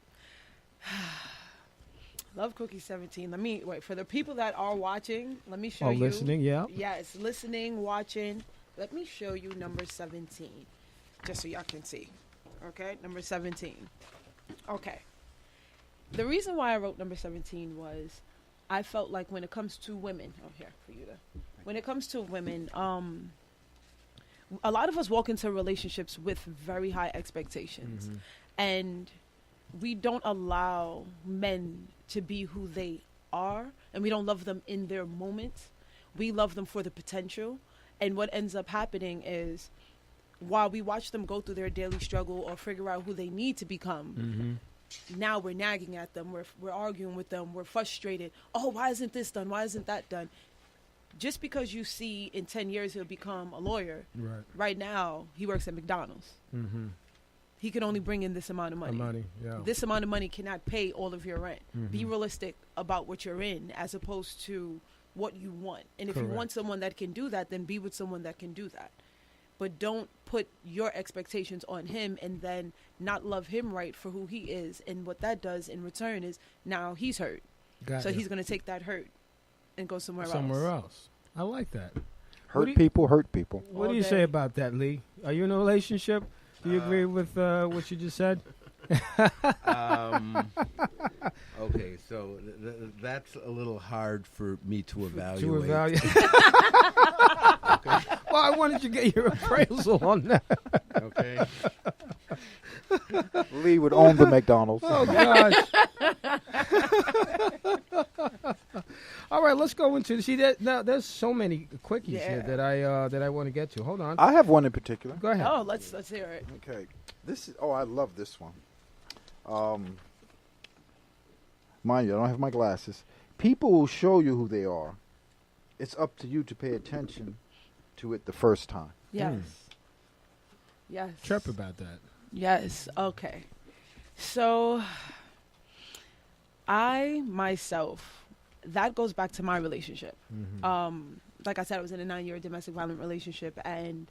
Love Cookie 17. Let me wait for the people that are watching. Let me show you. Listening. Yeah. Yes, listening, watching. Let me show you number 17, just so y'all can see. Okay, number 17. Okay. The reason why I wrote number 17 was I felt like when it comes to women, when it comes to women, a lot of us walk into relationships with very high expectations, and we don't allow men to be who they are, and we don't love them in their moments. We love them for the potential. And what ends up happening is while we watch them go through their daily struggle or figure out who they need to become, now we're nagging at them, we're arguing with them, we're frustrated. Oh, why isn't this done? Why isn't that done? Just because you see in 10 years he'll become a lawyer, right now he works at McDonald's. He can only bring in this amount of money. This amount of money cannot pay all of your rent. Be realistic about what you're in as opposed to what you want. And if you want someone that can do that, then be with someone that can do that. But don't put your expectations on him and then not love him right for who he is. And what that does in return is now he's hurt. He's going to take that hurt and go somewhere else. I like that. Hurt people. What do you say about that, Lee? Are you in a relationship? Do you agree with what you just said? Okay, so that's a little hard for me to evaluate. Well, I wanted you to get your appraisal on that. Okay. Lee would own the McDonald's. Oh, gosh. All right, let's go into there's so many quickies here that I want to get to. Hold on. I have one in particular. Go ahead. Oh, let's hear it. Okay. I love this one. Mind you, I don't have my glasses. People will show you who they are. It's up to you to pay attention to it the first time. Yes. Yes. Chirp about that. Yes. Okay. So I myself, that goes back to my relationship. Like I said, I was in a 9-year domestic violent relationship, and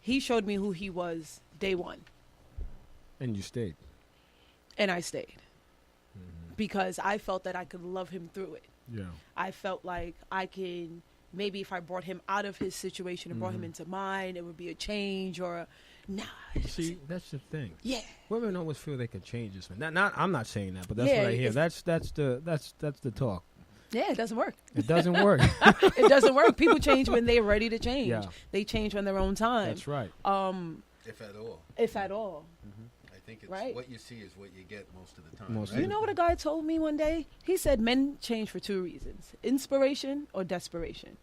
he showed me who he was day one. And you stayed. And I stayed. Because I felt that I could love him through it. Yeah. I felt like I can, maybe if I brought him out of his situation and brought him into mine, it would be a change or See, that's the thing. Yeah. Women always feel they can change this one. I'm not saying that, but that's what I hear. That's the talk. Yeah, it doesn't work. It doesn't work. It doesn't work. People change when they're ready to change. Yeah. They change on their own time. That's right. If at all. If at all. I think it's Right. what you see is what you get most of the time. You know what a guy told me one day? He said men change for 2 reasons: inspiration or desperation.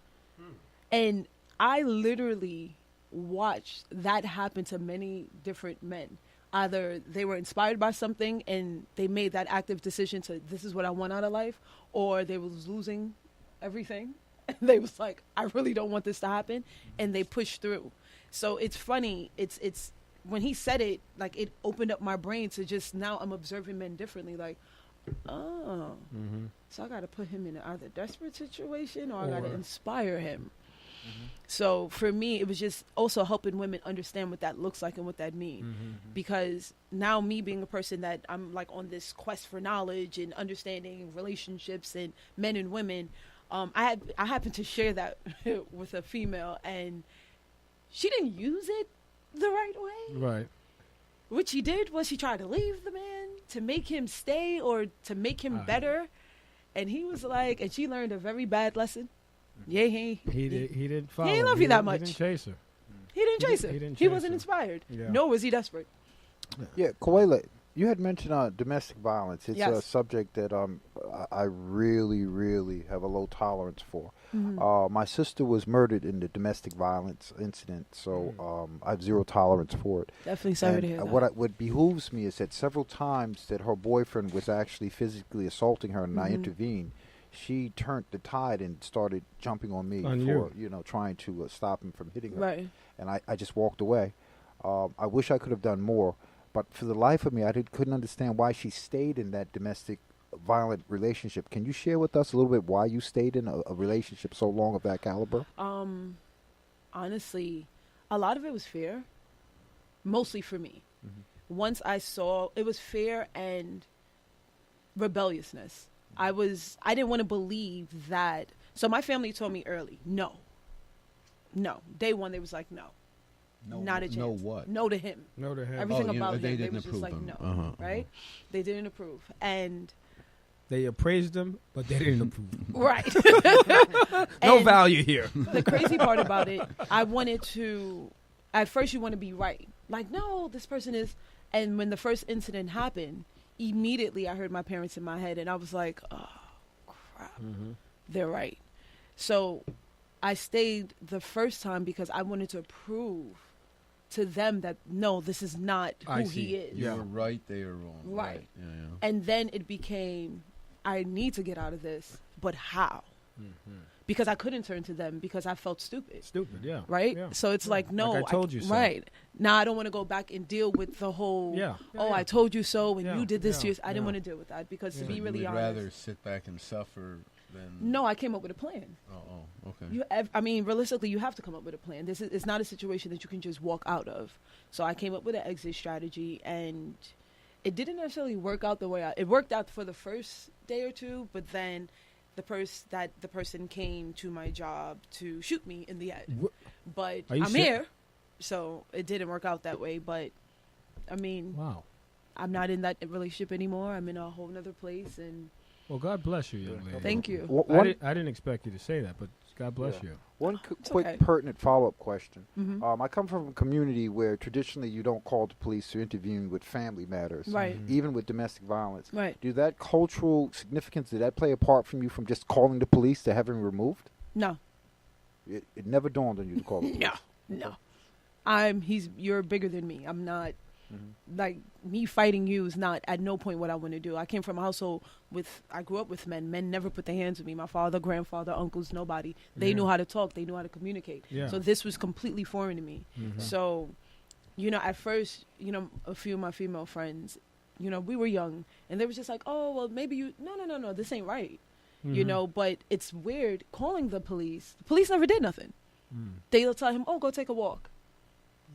And I literally watched that happen to many different men. Either they were inspired by something and they made that active decision to, this is what I want out of life, or they was losing everything. And they was like, I really don't want this to happen. And they pushed through. So it's funny. It's when he said it, like it opened up my brain to just, now I'm observing men differently. Like, oh, so I got to put him in either desperate situation or I got to inspire him. So for me, it was just also helping women understand what that looks like and what that means. Because now me being a person that I'm like on this quest for knowledge and understanding relationships and men and women, I happened to share that with a female, and she didn't use it the right way. Right. What she did was she tried to leave the man to make him stay or to make him better. And he was like, and she learned a very bad lesson. Yeah, he didn't follow. He didn't love you that much. He didn't chase her. He didn't chase her. He wasn't inspired. Yeah. Nor was he desperate. Yeah, Koele, You had mentioned domestic violence. It's a Yes. subject that I really, really have a low tolerance for. My sister was murdered in the domestic violence incident, so I have zero tolerance for it. Definitely sorry to And hear that. what behooves me is that several times that her boyfriend was actually physically assaulting her, and I intervened. She turned the tide and started jumping on me On for you. trying to stop him from hitting her. Right. And I just walked away. I wish I could have done more, but for the life of me, couldn't understand why she stayed in that domestic violent relationship. Can you share with us a little bit why you stayed in a relationship so long of that caliber? Honestly, a lot of it was fear, mostly for me. Once I saw it was fear and rebelliousness. I didn't want to believe that. So my family told me early, no. Day one, they was like, no, not a chance. No what? No to him. No to him. Everything Oh, about they him, they didn't was just approve like, him. no, right? They didn't approve. And They appraised him, but they didn't approve. right. No And value here. the crazy part about it, I wanted to, at first you want to be right. Like, no, this person is, and when the first incident happened, immediately I heard my parents in my head and I was like, oh, crap, they're right. So I stayed the first time because I wanted to prove to them that, no, this is not I who see. he is. You were right, they were wrong. Right. Yeah. And then it became, I need to get out of this, but how? Because I couldn't turn to them because I felt stupid. Stupid, yeah. Right? Yeah. So it's like, no. Like I told you so. Right. Now I don't want to go back and deal with the whole, Yeah. I told you so and Yeah, you did this to yeah, us. I didn't yeah. want to deal with that because to Yeah. be You really would honest. rather sit back and suffer than. No, I came up with a plan. Oh, okay. I mean, realistically, you have to come up with a plan. It's not a situation that you can just walk out of. So I came up with an exit strategy, and it didn't necessarily work out the way it worked out for the first day or two, but then the person came to my job to shoot me in the head. But Are you I'm serious? here, so it didn't work out that way. But I mean, Wow. I'm not in that relationship anymore. I'm in a whole nother place, and Well, God bless you, young lady. thank you. I didn't expect you to say that, but God bless Yeah. you. One It's quick okay. pertinent follow-up question. Mhm. I come from a community where traditionally you don't call the police to intervene with family matters, Right. even with domestic violence. Right. Do that cultural significance, did that play a part from you from just calling the police to having removed? No. It never dawned on you to call the police. No. You're bigger than me. I'm not, Mm-hmm. like, me fighting you is not at no point what I want to do. I came from a household I grew up with men. Men never put their hands on me. My father, grandfather, uncles, nobody. They Yeah. knew how to talk. They knew how to communicate. Yeah. So this was completely foreign to me. Mhm. So, at first, a few of my female friends, we were young and they was just like, oh, well, maybe no, this ain't right. Mhm. But it's weird calling the police. The police never did nothing. They'll tell him, oh, go take a walk.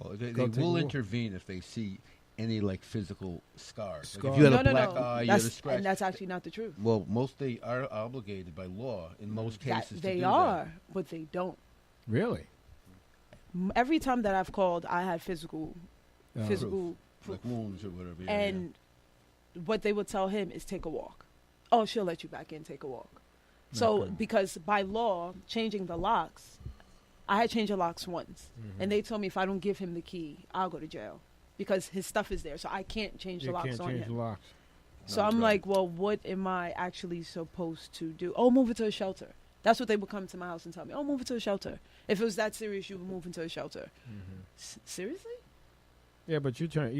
Well, they Go take a will walk. intervene if they see any physical scars. Like Scars. if you had No, a no, black no. eye, you had a That's, scratch. and that's actually not the truth. Well, they are obligated by law in most That cases. they to do are, but they don't. Really? Every time that I've called, I had physical that. proof. Like wounds or whatever. Yeah, And what they would tell him is take a walk. Oh, she'll let you back in, take a walk. So Okay. because by law, changing the locks, I had changed the locks once. Mm-hmm. And they told me if I don't give him the key, I'll go to jail. Because his stuff is there. So I can't change the You locks can't on change him. the locks. So I'm like, well, what am I actually supposed to do? Oh, move it to a shelter. That's what they would come to my house and tell me. Oh, move it to a shelter. If it was that serious, you would move into a shelter. Seriously? Yeah, but you turn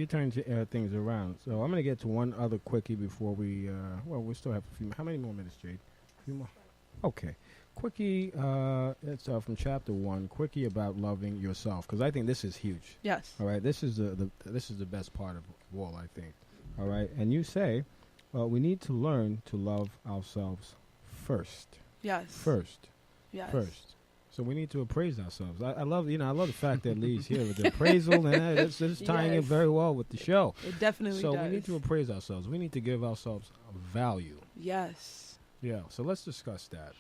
things around. So I'm gonna get to one other quickie before we. We still have a few. How many more minutes, Jade? A few more. Okay, quickie. It's from chapter 1. Quickie about loving yourself, because I think this is huge. Yes. All right, this is the best part of all, I think. All right, and you say, we need to learn to love ourselves first. Yes. First. So we need to appraise ourselves. I love the fact that Lee's here with the appraisal, and it's tying in Yes. very well with the show. It definitely So does. we need to appraise ourselves. We need to give ourselves value. Yes. Yeah. So let's discuss that.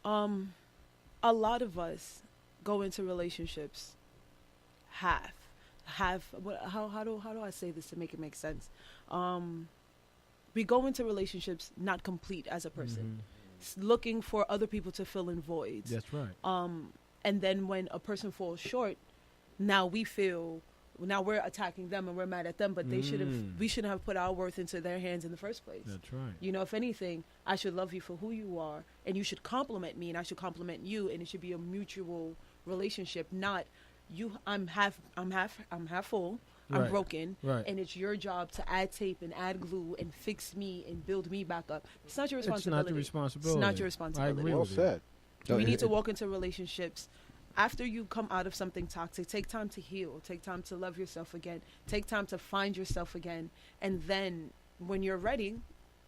A lot of us go into relationships how do I say this to make it make sense? We go into relationships not complete as a person, looking for other people to fill in voids. That's right. And then when a person falls short, now we feel now we're attacking them and we're mad at them, but we shouldn't have put our worth into their hands in the first place. That's right. You know, if anything, I should love you for who you are, and you should compliment me, and I should compliment you, and it should be a mutual relationship, not you. I'm half full. I'm Right. broken, Right. and it's your job to add tape and add glue and fix me and build me back up. It's not your It's not responsibility. the responsibility. It's not your responsibility. I agree Well with you. said. We need to walk into relationships after you come out of something toxic. Take time to heal. Take time to love yourself again. Take time to find yourself again. And then when you're ready,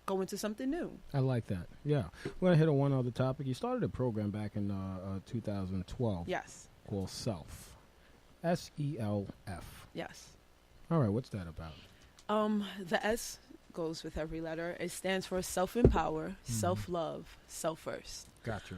go into something new. I like that. Yeah. We're going to hit on one other topic. You started a program back in 2012 Yes. called SELF. SELF. Yes. All right. What's that about? The S goes with every letter. It stands for self-empower, self-love, self-first. Gotcha.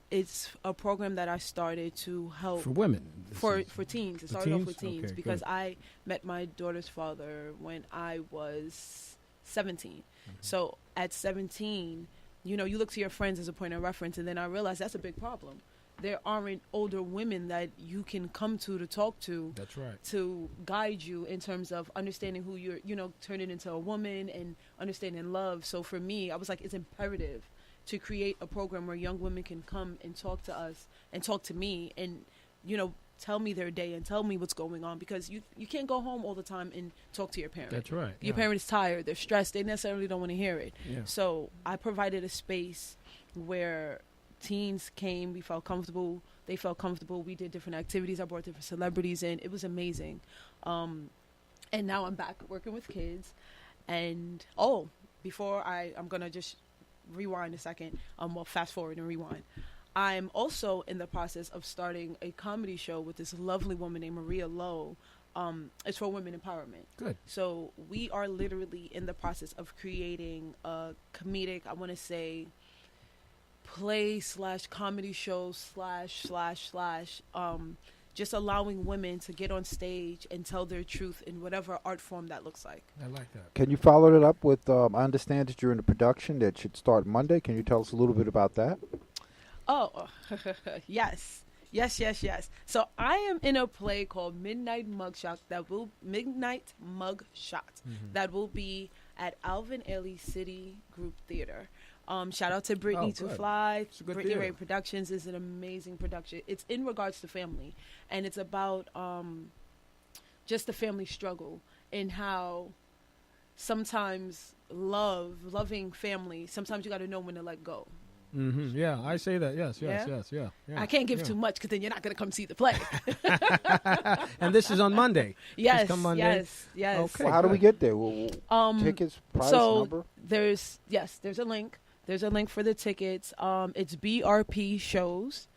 It's a program that I started to help For women. for teens. It started off with teens? teens Okay, because good. I met my daughter's father when I was 17. So at 17, you know, you look to your friends as a point of reference, and then I realized that's a big problem. There aren't older women that you can come to talk to, That's right. to guide you in terms of understanding who you're, you know, turning into a woman and understanding love. So for me, I was like, it's imperative to create a program where young women can come and talk to us and talk to me and, you know, tell me their day and tell me what's going on, because you can't go home all the time and talk to your parent. That's right. Your parent is tired, they're stressed, they necessarily don't want to hear it. Yeah. So I provided a space where teens came, we felt comfortable, they felt comfortable, we did different activities, I brought different celebrities in, it was amazing. And now I'm back working with kids. And before I'm gonna just rewind a second, well, fast forward and rewind. I'm also in the process of starting a comedy show with this lovely woman named Maria Lowe. It's for women empowerment. Good. So we are literally in the process of creating a comedic, I want to say, play/comedy show / just allowing women to get on stage and tell their truth in whatever art form that looks like. I like that. Can you follow it up with, I understand that you're in a production that should start Monday. Can you tell us a little bit about that? Oh, yes. So I am in a play called Midnight Mugshot that will be at Alvin Ailey City Group Theater. Shout out to Brittany to good. Fly. It's a good Brittany theater. Ray Productions is an amazing production. It's in regards to family, and it's about just the family struggle and how sometimes loving family, sometimes you got to know when to let go. Mm-hmm. Yeah, I say that. Yes. Yeah? Yeah. I can't give too much because then you're not going to come see the play. And this is on Monday. Yes, come Monday? yes. Okay. Well, how do we get there? Tickets, price, So number? there's a link. There's a link for the tickets. It's BRP Shows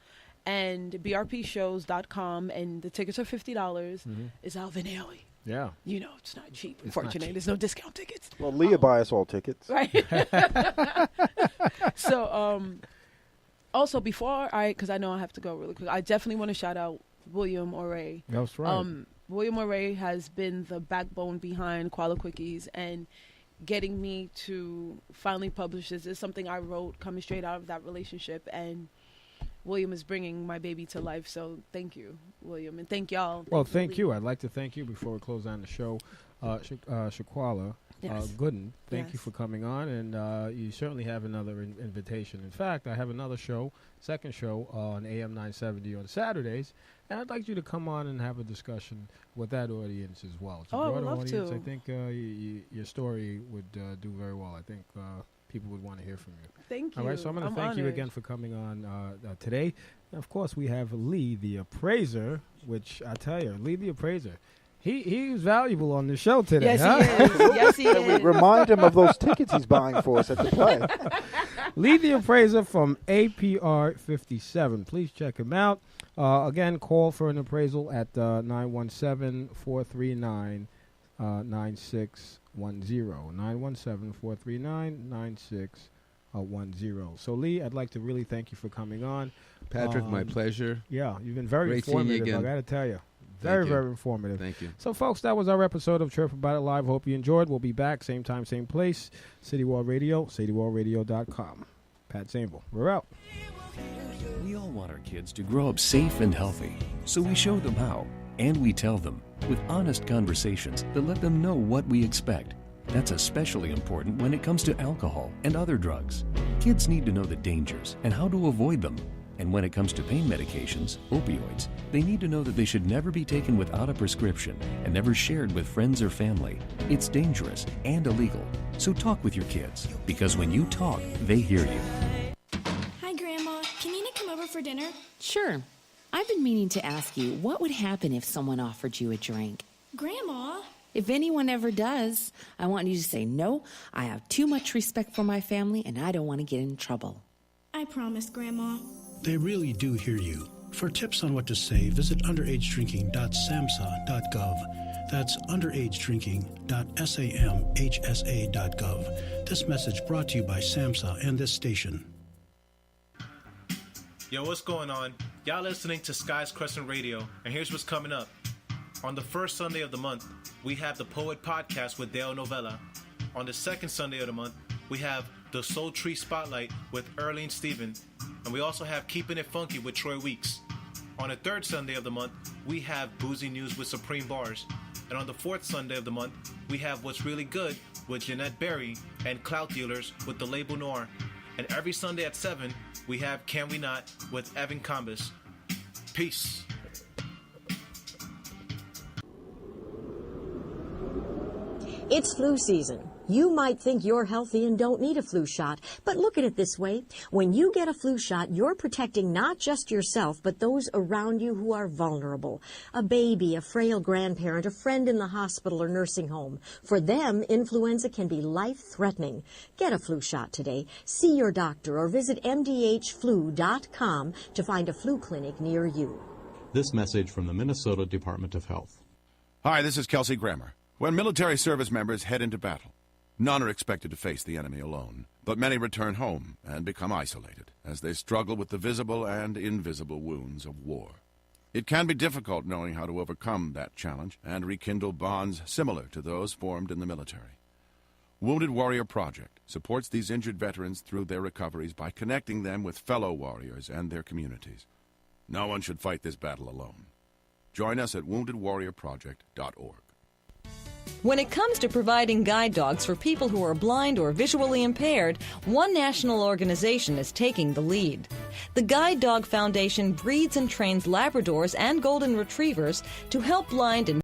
and BRPshows.com, and the tickets are $50. It's Alvin Ailey. Yeah. You know, it's not cheap, It's not unfortunately. cheap. There's no discount tickets. Well, Leah buys all tickets. Right. So, also because I know I have to go really quick, I definitely want to shout out William O'Ray. That's right. William O'Ray has been the backbone behind Koala Quickies and getting me to finally publish this. It's something I wrote coming straight out of that relationship, and William is bringing my baby to life. So thank you, William, and thank y'all. Well, thank you. I'd like to thank you before we close down the show, Shaquala Yes. Gooden. Thank you Yes. for coming on, and you certainly have another invitation. In fact, I have another show, second show on AM 970 on Saturdays, and I'd like you to come on and have a discussion with that audience as well. It's a Oh, I would broader love audience. to. I think your story would do very well. I think people would want to hear from you. Thank you. All right, so I'm going to thank you honored. again for coming on today. And of course, we have Lee, the appraiser, which I tell you, Lee, the appraiser, he was valuable on the show today. Yes, huh? he is. Yes, he We is. remind him of those tickets he's buying for us at the play. Lee, the appraiser from APR 57. Please check him out. Again, call for an appraisal at 917-439-9610. 917-439-9610. So, Lee, I'd like to really thank you for coming on. Patrick, my pleasure. Yeah, you've been very Great seeing you informative, I again. got to tell you. Thank Very, you. very informative. Thank you. So, folks, that was our episode of Chirp About It Live. Hope you enjoyed. We'll be back same time, same place. City Wall Radio, citywallradio.com. Pat Sample. We're out. We all want our kids to grow up safe and healthy, so we show them how. And we tell them with honest conversations that let them know what we expect. That's especially important when it comes to alcohol and other drugs. Kids need to know the dangers and how to avoid them. And when it comes to pain medications, opioids, they need to know that they should never be taken without a prescription and never shared with friends or family. It's dangerous and illegal. So talk with your kids, because when you talk, they hear you. Hi, Grandma. Can Nina come over for dinner? Sure. I've been meaning to ask you, what would happen if someone offered you a drink? Grandma? If anyone ever does, I want you to say, no, I have too much respect for my family and I don't want to get in trouble. I promise, Grandma. They really do hear you. For tips on what to say, visit underagedrinking.samhsa.gov. That's underagedrinking.samhsa.gov. This message brought to you by SAMHSA and this station. Yo, what's going on? Y'all listening to Sky's Crescent Radio, and here's what's coming up. On the first Sunday of the month, we have the Poet Podcast with Dale Novella. On the second Sunday of the month, we have the Soul Tree Spotlight with Earlene Stephen. And we also have Keeping It Funky with Troy Weeks. On the third Sunday of the month, we have Boozy News with Supreme Bars. And on the fourth Sunday of the month, we have What's Really Good with Jeanette Berry and Clout Dealers with The Label Noir. And every Sunday at 7, we have Can We Not with Evan Combis. Peace. It's flu season. You might think you're healthy and don't need a flu shot, but look at it this way. When you get a flu shot, you're protecting not just yourself, but those around you who are vulnerable. A baby, a frail grandparent, a friend in the hospital or nursing home. For them, influenza can be life-threatening. Get a flu shot today. See your doctor or visit mdhflu.com to find a flu clinic near you. This message from the Minnesota Department of Health. Hi, this is Kelsey Grammer. When military service members head into battle, none are expected to face the enemy alone, but many return home and become isolated as they struggle with the visible and invisible wounds of war. It can be difficult knowing how to overcome that challenge and rekindle bonds similar to those formed in the military. Wounded Warrior Project supports these injured veterans through their recoveries by connecting them with fellow warriors and their communities. No one should fight this battle alone. Join us at woundedwarriorproject.org. When it comes to providing guide dogs for people who are blind or visually impaired, one national organization is taking the lead. The Guide Dog Foundation breeds and trains Labradors and Golden Retrievers to help blind and